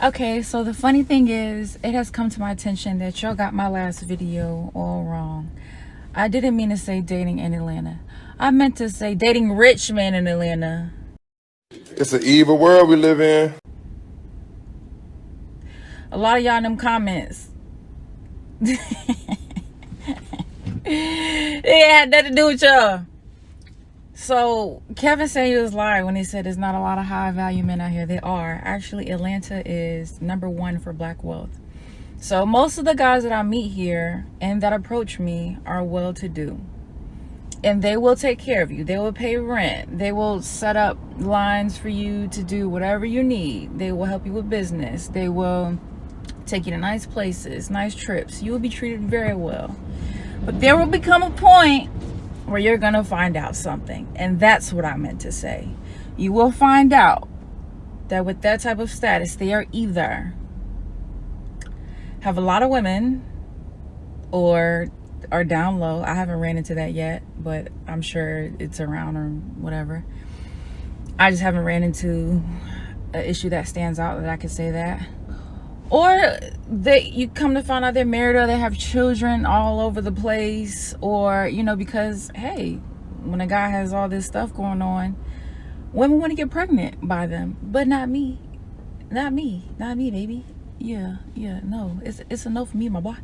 Okay, so the funny thing is, it has come to my attention that y'all got my last video all wrong. I didn't mean to say dating in Atlanta. I meant to say dating rich men in Atlanta. It's an evil world we live in. A lot of y'all in them comments, it had nothing to do with y'all. So Kevin said he was lying when he said there's not a lot of high value men out here. There are. Actually, Atlanta is #1 for black wealth. So most of the guys that I meet here and that approach me are well to do. And they will take care of you. They will pay rent. They will set up lines for you to do whatever you need. They will help you with business. They will take you to nice places, nice trips. You will be treated very well. But there will become a point where you're gonna find out something. And that's what I meant to say. You will find out that with that type of status, they are either have a lot of women or are down low. I haven't ran into that yet, but I'm sure it's around or whatever. I just haven't ran into an issue that stands out that I could say that. Or you come to find out they're married or they have children all over the place, or because hey, when a guy has all this stuff going on, women want to get pregnant by them, but not me, baby. Yeah, no, it's a no for me, my boy.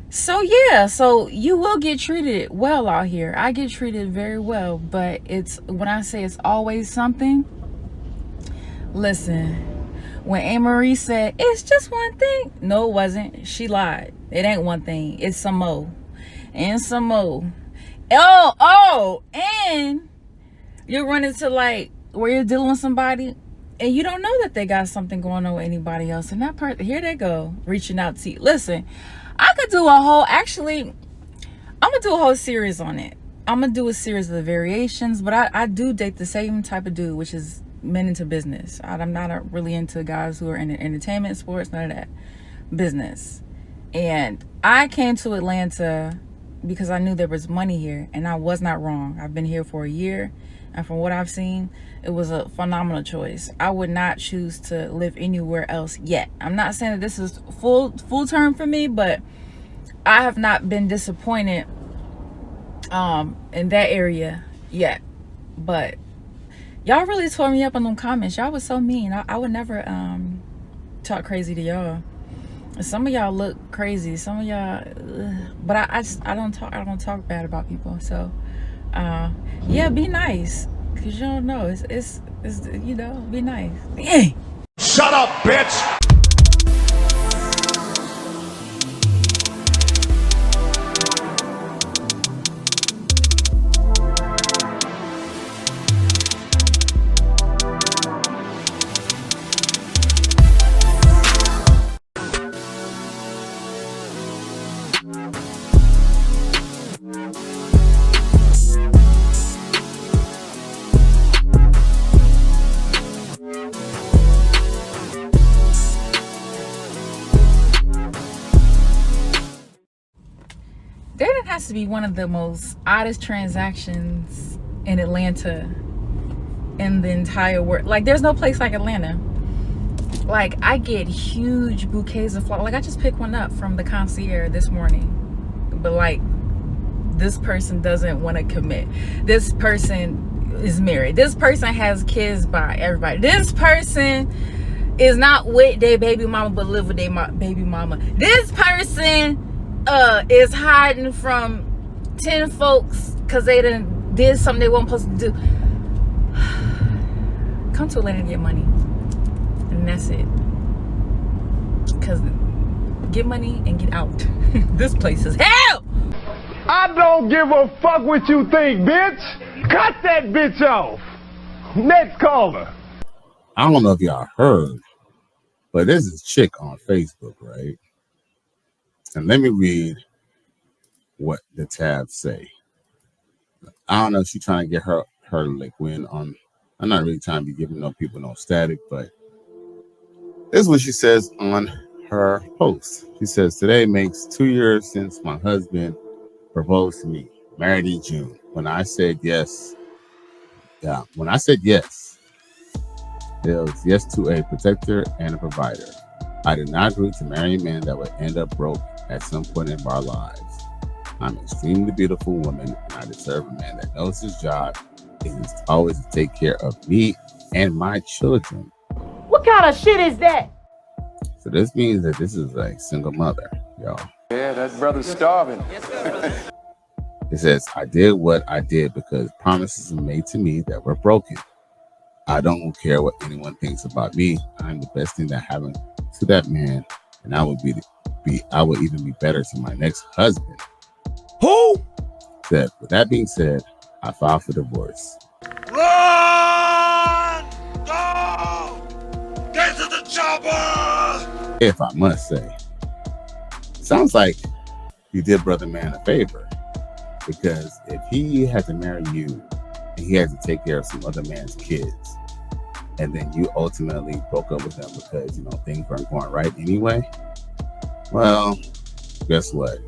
So you will get treated well out here. I get treated very well, but when I say it's always something, listen. When Anne Marie said, it's just one thing. No, it wasn't. She lied. It ain't one thing. It's some more. And some more. Oh, and you run into where you're dealing with somebody and you don't know that they got something going on with anybody else. And that person, here they go, reaching out to you. Listen, I could do I'm going to do a whole series on it. I'm going to do a series of the variations, but I do date the same type of dude, which is men into business. I'm not really into guys who are in entertainment, sports, none of that. Business. And I came to Atlanta because I knew there was money here, and I was not wrong. I've been here for a year, and from what I've seen, it was a phenomenal choice. I would not choose to live anywhere else yet. I'm not saying that this is full term for me, but I have not been disappointed in that area yet. But y'all really tore me up in them comments. Y'all was so mean. I would never talk crazy to y'all. Some of y'all look crazy. Some of y'all, but I don't talk bad about people. So yeah, be nice, cause you don't know. It's be nice. Dang. Shut up, bitch. Dating has to be one of the most oddest transactions in Atlanta, in the entire world. There's no place like Atlanta. I get huge bouquets of flowers. I just picked one up from the concierge this morning, but this person doesn't want to commit. This person is married. This person has kids by everybody. This person is not with their baby mama but live with their baby mama. This person is hiding from 10 folks because they did something they weren't supposed to do. Come to Atlanta and get money, and that's it. Because get money and get out. This place is hell. I don't give a fuck what you think, bitch. Cut that bitch off. Next caller. I don't know if y'all heard, but there's this chick on Facebook, right? And let me read what the tabs say. I don't know if she's trying to get her win on. I'm not really trying to be giving no people no static, but this is what she says on her post. She says, today makes 2 years since my husband proposed to me, married in June. When I said yes, is yes to a protector and a provider. I do not agree to marry a man that would end up broke at some point in our lives. I'm an extremely beautiful woman, and I deserve a man that knows his job is always to take care of me and my children. What kind of shit is that? So this means that this is a single mother, y'all. Yeah, that brother's starving. It says, I did what I did because promises were made to me that were broken. I don't care what anyone thinks about me. I'm the best thing that happened to that man, and I would I would even be better to my next husband. Who? Said, with that being said, I filed for divorce. Run! Go! Get to the chopper! If I must say, sounds like you did brother man a favor, because if he had to marry you and he had to take care of some other man's kids, and then you ultimately broke up with him because things weren't going right anyway, well, guess what?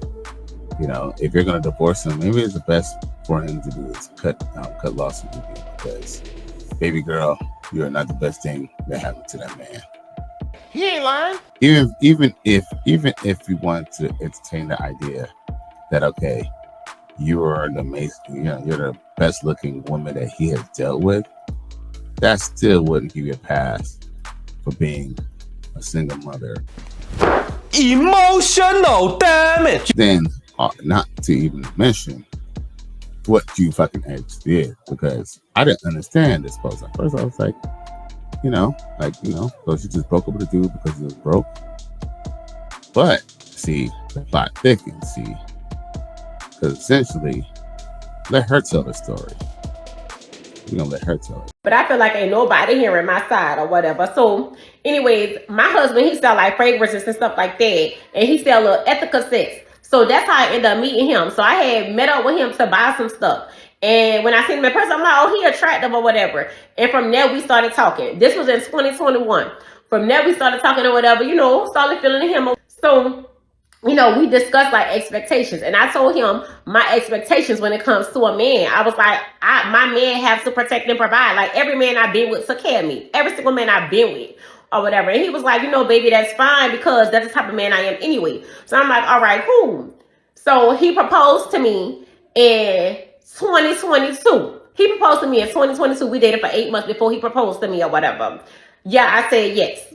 If you're going to divorce him, maybe it's the best for him to do is cut losses with you, because baby girl, you're not the best thing that happened to that man. He ain't lying. Even if you want to entertain the idea that okay, you're the best looking woman that he has dealt with, that still wouldn't give you a pass for being a single mother. Emotional damage. Then not to even mention what you fucking ex did, because I didn't understand this post. At first I was like, so she just broke up with a dude because he was broke. But see, the plot thickens, because essentially, let her tell the story. We're gonna let her tell it. But I feel like ain't nobody hearing my side or whatever. So anyways, my husband, he sell like fragrances and stuff like that. And he sell little ethical sex. So that's how I ended up meeting him. So I had met up with him to buy some stuff. And when I seen him in person, I'm like, oh, he attractive or whatever. And from there, we started talking. This was in 2021. From there, we started talking or whatever, started feeling him. So we discussed like expectations, and I told him my expectations when it comes to a man. I was like, my man has to protect and provide. Like every man I've been with took care of me. Every single man I've been with or whatever. And he was like, baby, that's fine because that's the type of man I am anyway. So I'm like, all right, cool. So he proposed to me in 2022. He proposed to me in 2022. We dated for 8 months before he proposed to me or whatever. Yeah, I said yes.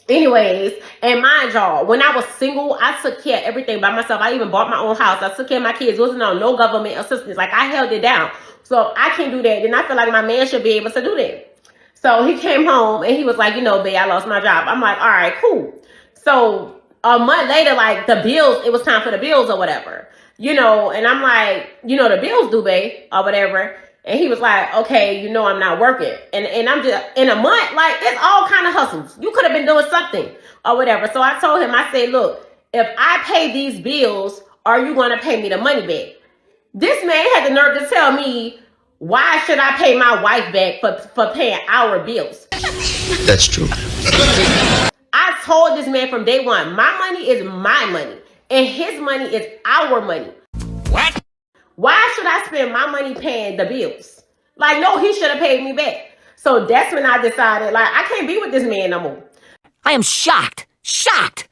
Anyways, and mind y'all, when I was single, I took care of everything by myself. I even bought my own house. I took care of my kids. Wasn't on no government assistance. Like I held it down. So if I can't do that, then I feel like my man should be able to do that. So he came home and he was like, babe, I lost my job. I'm like, all right, cool. So a month later, like the bills, it was time for the bills or whatever, and I'm like, the bills due, babe, or whatever. And he was like, okay, I'm not working. And I'm just, in a month, like, it's all kind of hustles. You could have been doing something or whatever. So I told him, I said, look, if I pay these bills, are you going to pay me the money back? This man had the nerve to tell me, why should I pay my wife back for paying our bills? That's true. I told this man from day one, my money is my money and his money is our money. What? Why should I spend my money paying the bills? Like, no, he should have paid me back. So that's when I decided, like, I can't be with this man no more. I am shocked. Shocked.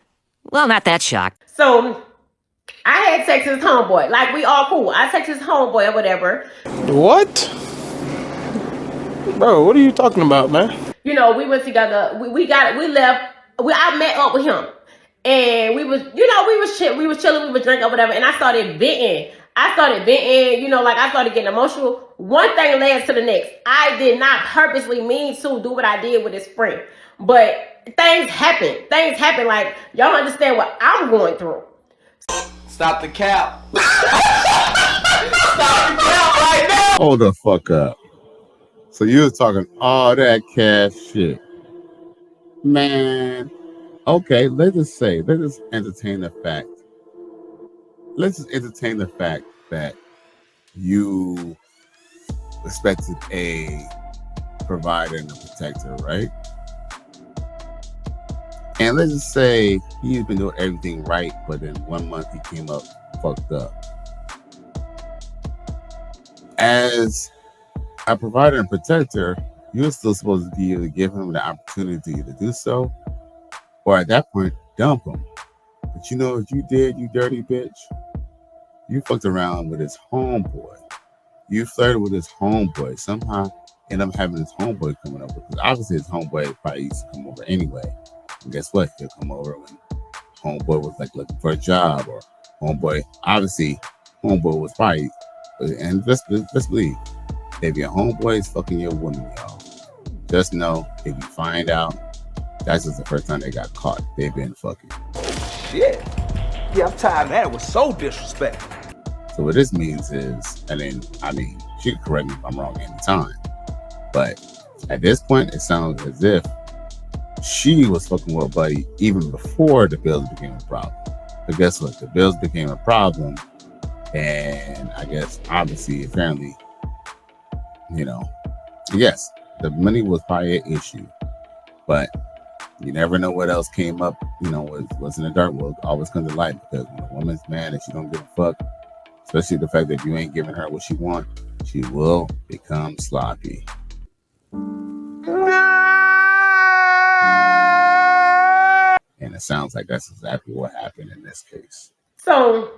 Well, not that shocked. So I had text his homeboy. Like, we all cool. I text his homeboy or whatever. What? Bro, what are you talking about, man? We went together. I met up with him. And we was chilling, we was drinking or whatever. And I started venting. I started getting emotional. One thing led to the next. I did not purposely mean to do what I did with his friend. But things happen. Like, y'all understand what I'm going through. Stop the cap. Stop the cap right now. Hold the fuck up. So you was talking all that cash shit. Man. Okay, let's just entertain the fact. Let's just entertain the fact that you expected a provider and a protector, right? And let's just say he's been doing everything right, but in 1 month he came up fucked up. As a provider and protector, you're still supposed to either give him the opportunity to do so, or at that point, dump him. But you know what you did, you dirty bitch? You fucked around with his homeboy. You flirted with his homeboy. Somehow end up having his homeboy coming over. Because obviously his homeboy probably used to come over anyway. And guess what? He'll come over when homeboy was like looking for a job, or homeboy was probably, and let's believe, if your homeboy is fucking your woman, y'all, just know if you find out, that's just the first time they got caught. They've been fucking. Shit. Yeah, I'm tired of that. It was so disrespectful. So what this means is, I mean, she can correct me if I'm wrong anytime, but at this point, it sounds as if she was fucking with Buddy even before the bills became a problem. But guess what? The bills became a problem, and I guess obviously, apparently, yes, the money was probably an issue, but you never know what else came up. Was in the dark world always comes to light, because when a woman's mad and she don't give a fuck, especially the fact that you ain't giving her what she wants, she will become sloppy. And it sounds like that's exactly what happened in this case. So,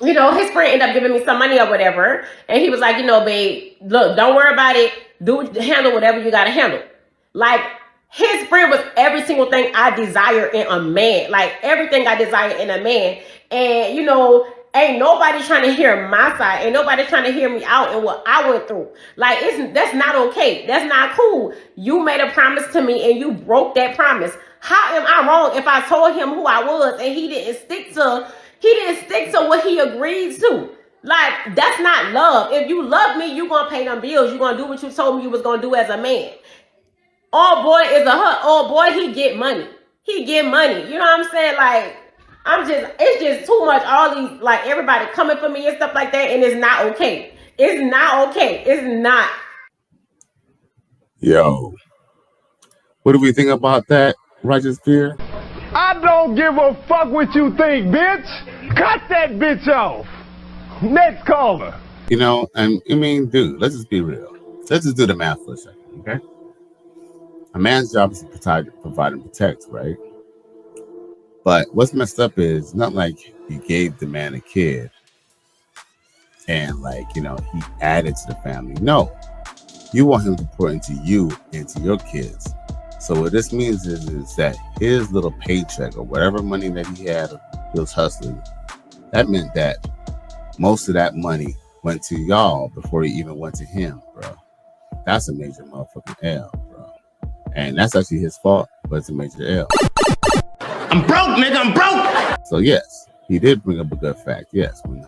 his friend ended up giving me some money or whatever. And he was like, babe, look, don't worry about it. Handle whatever you got to handle. Like, his friend was every single thing I desire in a man. Like, everything I desire in a man. And, ain't nobody trying to hear my side. Ain't nobody trying to hear me out and what I went through. Like, that's not okay. That's not cool. You made a promise to me and you broke that promise. How am I wrong if I told him who I was and he didn't stick to what he agreed to? Like, that's not love. If you love me, you gonna pay them bills. You gonna do what you told me you was gonna do as a man. All boy is all boy, he get money. He get money. You know what I'm saying? Like, it's just too much. All these, like, everybody coming for me and stuff like that, and it's not okay. It's not okay. It's not. Yo, what do we think about that, Righteous Fear? I don't give a fuck what you think, bitch. Cut that bitch off. Next caller. Dude, let's just be real. Let's just do the math for a second, okay? A man's job is to provide and protect, right? But what's messed up is not like you gave the man a kid and he added to the family. No, you want him to pour into you, into your kids. So what this means is that his little paycheck or whatever money that he had, he was hustling, that meant that most of that money went to y'all before he even went to him, bro. That's a major motherfucking L, bro. And that's actually his fault, but it's a major L. I'm broke, nigga. I'm broke. So yes, he did bring up a good fact. Yes, when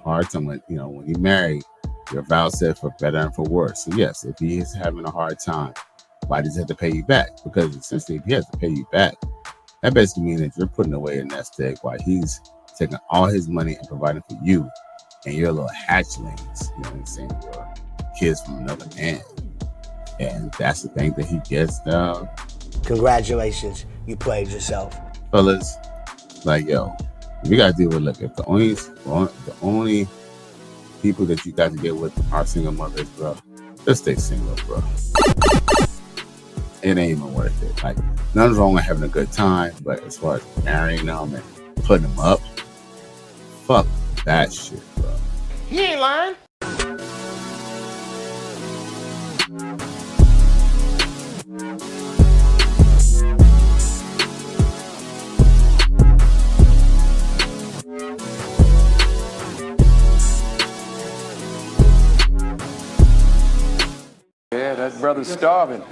you marry, your vow said for better and for worse. So yes, if he is having a hard time, why does he have to pay you back? Because essentially, if he has to pay you back, that basically means that you're putting away a nest egg while he's taking all his money and providing for you and your little hatchlings, you know what I'm saying, your kids from another man. And that's the thing that he gets down. Congratulations, you played yourself. Fellas, like, yo, we gotta deal with, look, if the only people that you got to get with are single mothers, bro, just stay single, bro. It ain't even worth it. Like, nothing's wrong with having a good time, but as far as marrying them and putting them up, fuck that shit, bro. He ain't lying. Yeah, that brother's starving.